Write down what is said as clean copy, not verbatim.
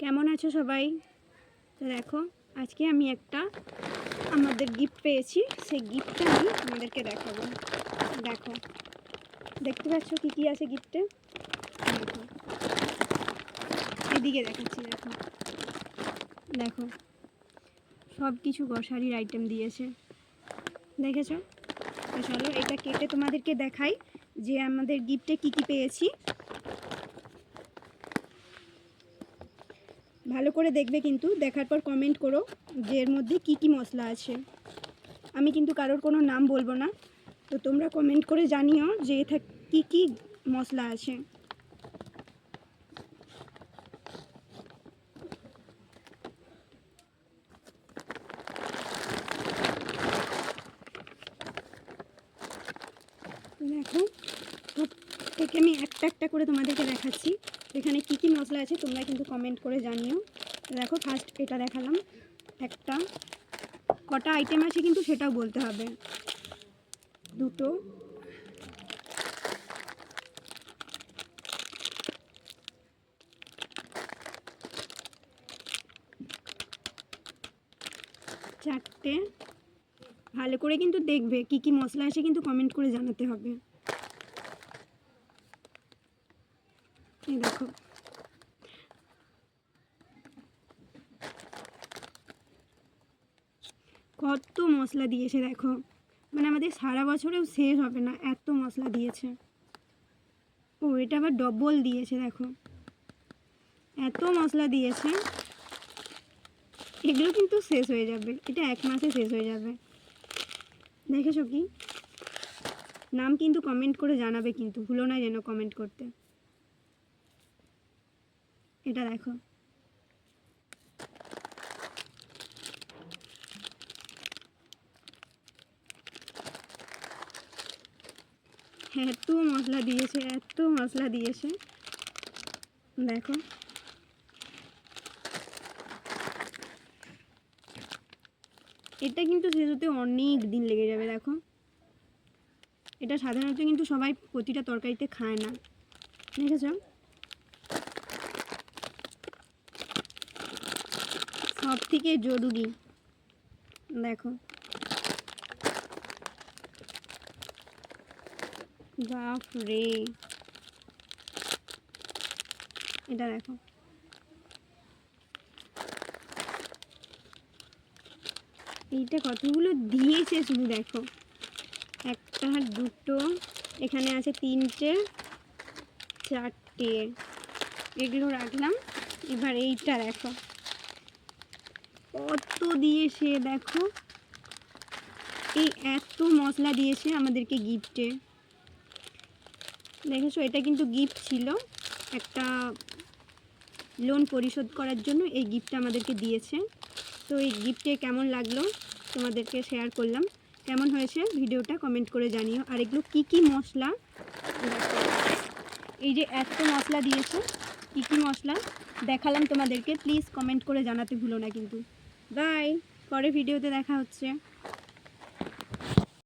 কেমন আছো সবাই? তো দেখো আজকে আমি একটা আমাদের গিফট পেয়েছি, সেই গিফটটা আমি তোমাদেরকে দেখাবো। দেখো, দেখতে পাচ্ছ কি কি আছে গিফটে? দেখো, এদিকে দেখাচ্ছি। দেখো দেখো সব কিছু গ্রসারির আইটেম দিয়েছে, দেখেছো? তো চলো এটা কেটে তোমাদেরকে দেখাই যে আমাদের গিফটে কি কি পেয়েছি। ভালো করে দেখবে, কিন্তু দেখার পর কমেন্ট করো যে এর মধ্যে কি কি মশলা আছে। আমি কিন্তু কারোর কোনো নাম বলবো না, তো তোমরা কমেন্ট করে জানিও যে এটা কী কী মশলা আছে। দেখো, সব থেকে আমি একটা একটা করে তোমাদেরকে দেখাচ্ছি এখানে কি কি মশলা আছে, তোমরা কিন্তু কমেন্ট করে জানিও। দেখো ফার্স্ট এটা দেখালাম একটা, কটা আইটেম আছে কিন্তু সেটাও বলতে হবে। দুটো, চারটে। ভালো করে কিন্তু দেখবে কি কি মশলা আছে, কিন্তু কমেন্ট করে জানাতে হবে। এই দেখো, কত মশলা দিয়েছে দেখো, মানে আমাদের সারা বছরেও শেষ হবে না, এত মশলা দিয়েছে। ও এটা আবার ডবল দিয়েছে, দেখো এত মশলা দিয়েছে, এগুলো কিন্তু শেষ হয়ে যাবে, এটা 1 মাসে শেষ হয়ে যাবে। দেখেছো কি? নাম কিন্তু কমেন্ট করে জানাবে, কিন্তু ভুলো না যেন কমেন্ট করতে। এটা দেখো, এত মশলা দিয়েছে, এত মশলা দিয়েছে। দেখো এটা কিন্তু শেষ হতে অনেক দিন লেগে যাবে। দেখো এটা সাধারণত কিন্তু সবাই প্রতিটা তরকারিতে খায় না, দেখেছ? সব থেকে জরুরি দেখো, বাপ রে, এটা দেখো, এইটা কতগুলো দিয়েছে শুধু দেখো, একটা, দুটো, এখানে আছে তিনটে, চারটে, এগুলো রাখলাম। এবার এইটা দেখো কত দিয়েছে, দেখো এই এত মশলা দিয়েছে আমাদেরকে গিফটে, দেখেছো? এটা কিন্তু গিফট ছিল, একটা লোন পরিশোধ করার জন্য এই গিফটটা আমাদেরকে দিয়েছে। তো এই গিফটে কেমন লাগলো তোমাদেরকে শেয়ার করলাম। কেমন হয়েছে ভিডিওটা কমেন্ট করে জানিও। আর এগুলো কি কি মশলা, এই যে এত মশলা দিয়েছে, কি কি মশলা দেখালাম তোমাদেরকে, প্লিজ কমেন্ট করে জানাতে ভুলো না কিন্তু। বাই, পরে ভিডিওতে দেখা হচ্ছে।